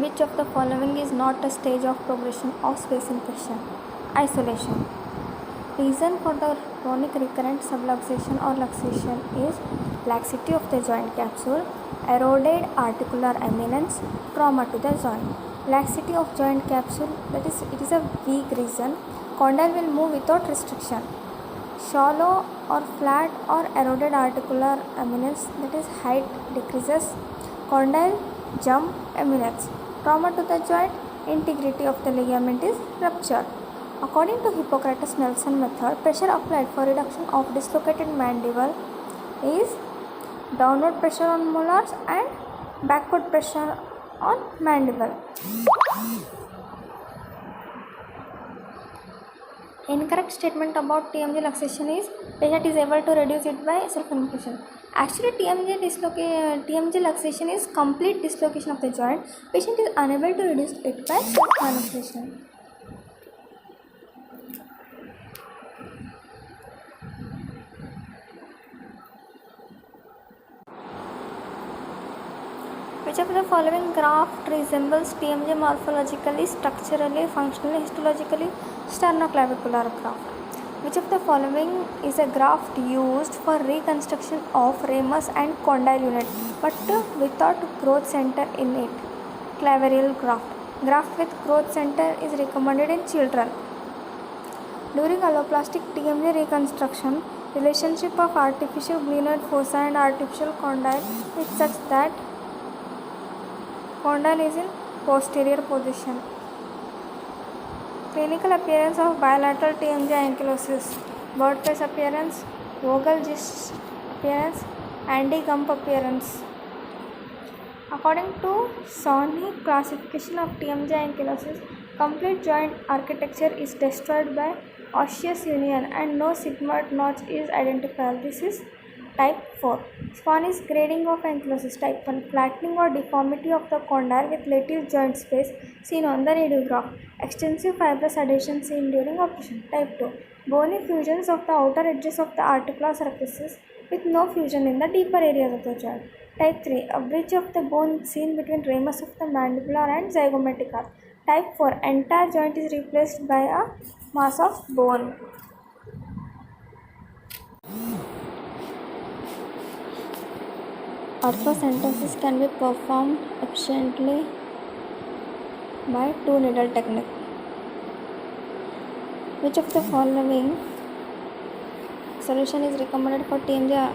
Which of the following is not a stage of progression of space infection? Isolation. Reason for the chronic recurrent subluxation or luxation is laxity of the joint capsule, eroded articular eminence, trauma to the joint. Laxity of joint capsule, that is, it is a weak reason. Condyle will move without restriction. Shallow or flat or eroded articular eminence, that is, height decreases. Condyle jump eminence. Trauma to the joint, integrity of the ligament is ruptured. According to Hippocrates-Nelson method, pressure applied for reduction of dislocated mandible is downward pressure on molars and backward pressure on mandible. Incorrect statement about TMJ luxation is patient is able to reduce it by self-inflation. Actually, TMJ luxation is complete dislocation of the joint. Patient is unable to reduce it by self-manipulation. Which of the following graft resembles TMJ morphologically, structurally, functionally, histologically? Sternoclavicular graft. Which of the following is a graft used for reconstruction of ramus and condyle unit but without growth center in it? Clavarial graft. Graft with growth center is recommended in children. During alloplastic TMJ reconstruction, relationship of artificial glenoid fossa and artificial condyle is such that condyle is in posterior position. Clinical appearance of bilateral TMJ ankylosis. Birthplace appearance, Vogel gist appearance, Andy Gump appearance. According to Sony classification of TMJ ankylosis, complete joint architecture is destroyed by osseous union and no sigmoid notch is identifiable. This is type 4. Spanish grading of ankylosis. Type 1. Flattening or deformity of the condyle with lateral joint space seen on the radiograph. Extensive fibrous adhesion seen during operation. Type 2. Bony fusions of the outer edges of the articular surfaces with no fusion in the deeper areas of the joint. Type 3. A bridge of the bone seen between ramus of the mandibular and zygomatic arch. Type 4. Entire joint is replaced by a mass of bone. Arthrocentesis can be performed efficiently by two-needle technique. Which of the following solution is recommended for TMJ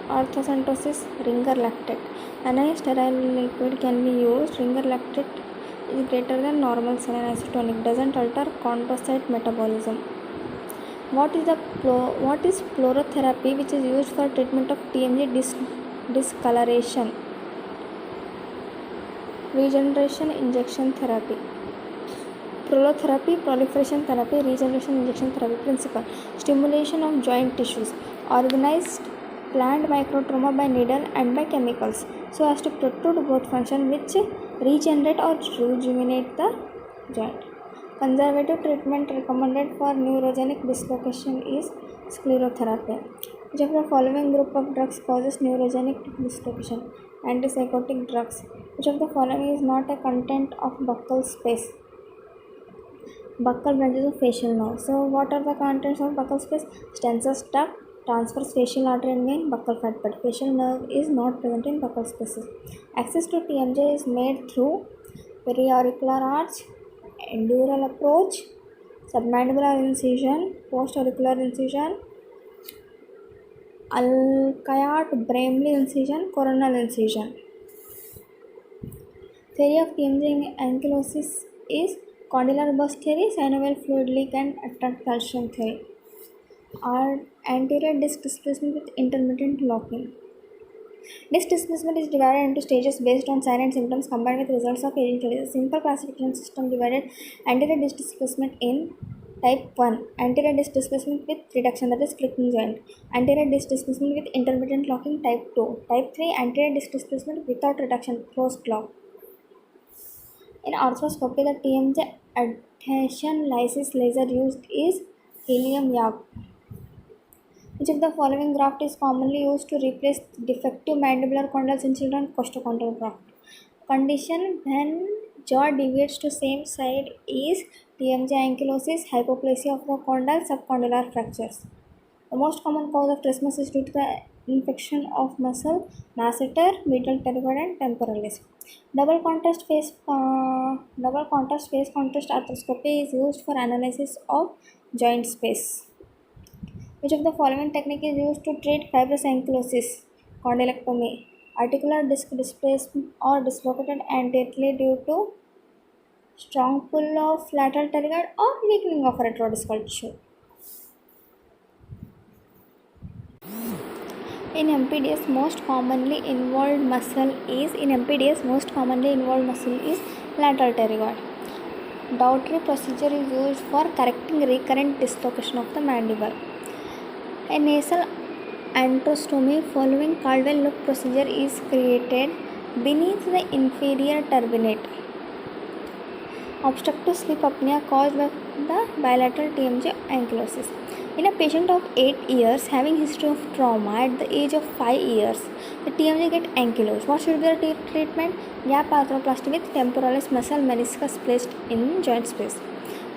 arthrocentesis? Ringer lactate. Anisterile liquid can be used. Ringer lactate is greater than normal saline isotonic. Doesn't alter chondrocyte metabolism. What is fluorotherapy which is used for treatment of TMJ discoloration? Regeneration injection therapy. Prolotherapy, proliferation therapy, regeneration injection therapy. Principle: stimulation of joint tissues, organized planned microtrauma by needle and by chemicals so as to protrude growth function which regenerate or rejuvenate the joint. Conservative treatment recommended for neurogenic dislocation is sclerotherapy. Which of the following group of drugs causes neurogenic dislocation? Antipsychotic drugs. Which of the following is not a content of buccal space? Buccal branches of facial nerve. So, what are the contents of buccal space? Stensor duct, transverse facial artery and vein, buccal fat pad. Facial nerve is not present in buccal spaces. Access to TMJ is made through periauricular arch, endural approach, submandibular incision, postauricular incision, Alcayat-Braemley incision, coronal incision. Theory of TMJ ankylosis is condylar burst theory, synovial fluid leak and attract calcium theory. Anterior disc displacement with intermittent locking. Disc displacement is divided into stages based on sign and symptoms combined with results of aging studies. A simple classification system divided anterior disc displacement in type 1. Anterior disc displacement with reduction, that is clicking joint. Anterior disc displacement with intermittent locking, type 2. Type 3. Anterior disc displacement without reduction, closed lock. In arthroscopy, the TMJ adhesion lysis laser used is helium YAG. Which of the following graft is commonly used to replace defective mandibular condyles in children? Costochondral graft. Condition when jaw deviates to same side is TMJ ankylosis, hypoplasia of the condyle, subcondylar fractures. The most common cause of trismus is due to the infection of muscle, masseter, medial pterygoid, and temporalis. Double contrast phase contrast arthroscopy is used for analysis of joint space. Which of the following technique is used to treat fibrous ankylosis? Condylectomy. Articular disc displaced or dislocated anteriorly due to strong pull of lateral pterygoid or weakening of retrodiscal tissue. In MPDS, most commonly involved muscle is lateral pterygoid. Daughtry procedure is used for correcting recurrent dislocation of the mandible. A nasal antrostomy following Caldwell-Look procedure is created beneath the inferior turbinate. Obstructive sleep apnea caused by the bilateral TMJ ankylosis. In a patient of 8 years having history of trauma at the age of 5 years, the TMJ get ankylosed. What should be the treatment? Gap arthroplasty with temporalis muscle meniscus placed in joint space.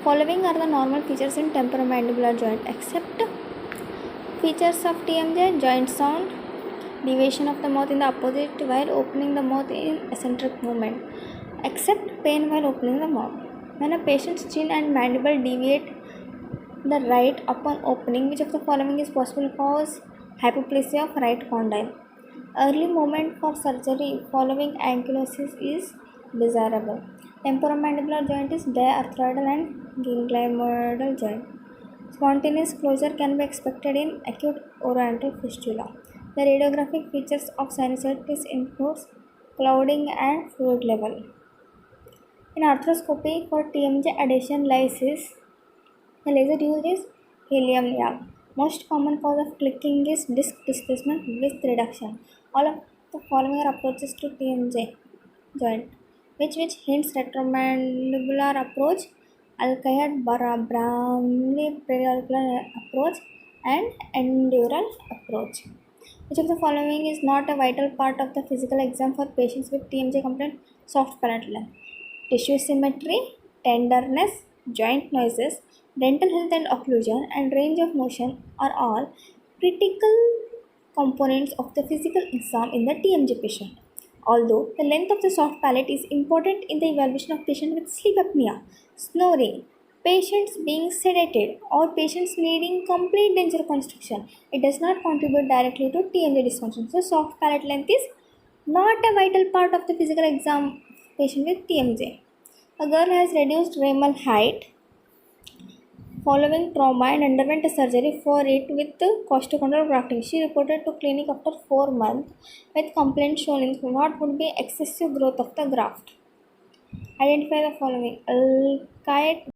Following are the normal features in temporomandibular joint except features of TMJ: joint sound, deviation of the mouth in the opposite while opening the mouth in eccentric movement, except pain while opening the mouth. When a patient's chin and mandible deviate the right upon opening, which of the following is possible cause? Hypoplasia of right condyle. Early movement for surgery following ankylosis is desirable. Temporomandibular joint is diarthroidal and ganglioidal joint. Spontaneous closure can be expected in acute oroantral fistula. The radiographic features of sinusitis includes clouding and fluid level. In arthroscopy for TMJ adhesion lysis, the laser used is helium YAG. Most common cause of clicking is disc displacement with reduction. All of the following are approaches to TMJ joint, which hints retromandibular approach, Alkayat Bramley periauricular approach, and endural approach. Which of the following is not a vital part of the physical exam for patients with TMJ complaint? Soft palatal length. Tissue symmetry, tenderness, joint noises, dental health and occlusion, and range of motion are all critical components of the physical exam in the TMJ patient. Although the length of the soft palate is important in the evaluation of patients with sleep apnea, snoring, patients being sedated, or patients needing complete denture construction, it does not contribute directly to TMJ dysfunction. So, soft palate length is not a vital part of the physical exam patient with TMJ. A girl has reduced ramal height following trauma and underwent a surgery for it with costochondral grafting. She reported to clinic after 4 months with complaints shown in what would be excessive growth of the graft. Identify the following: Alkayat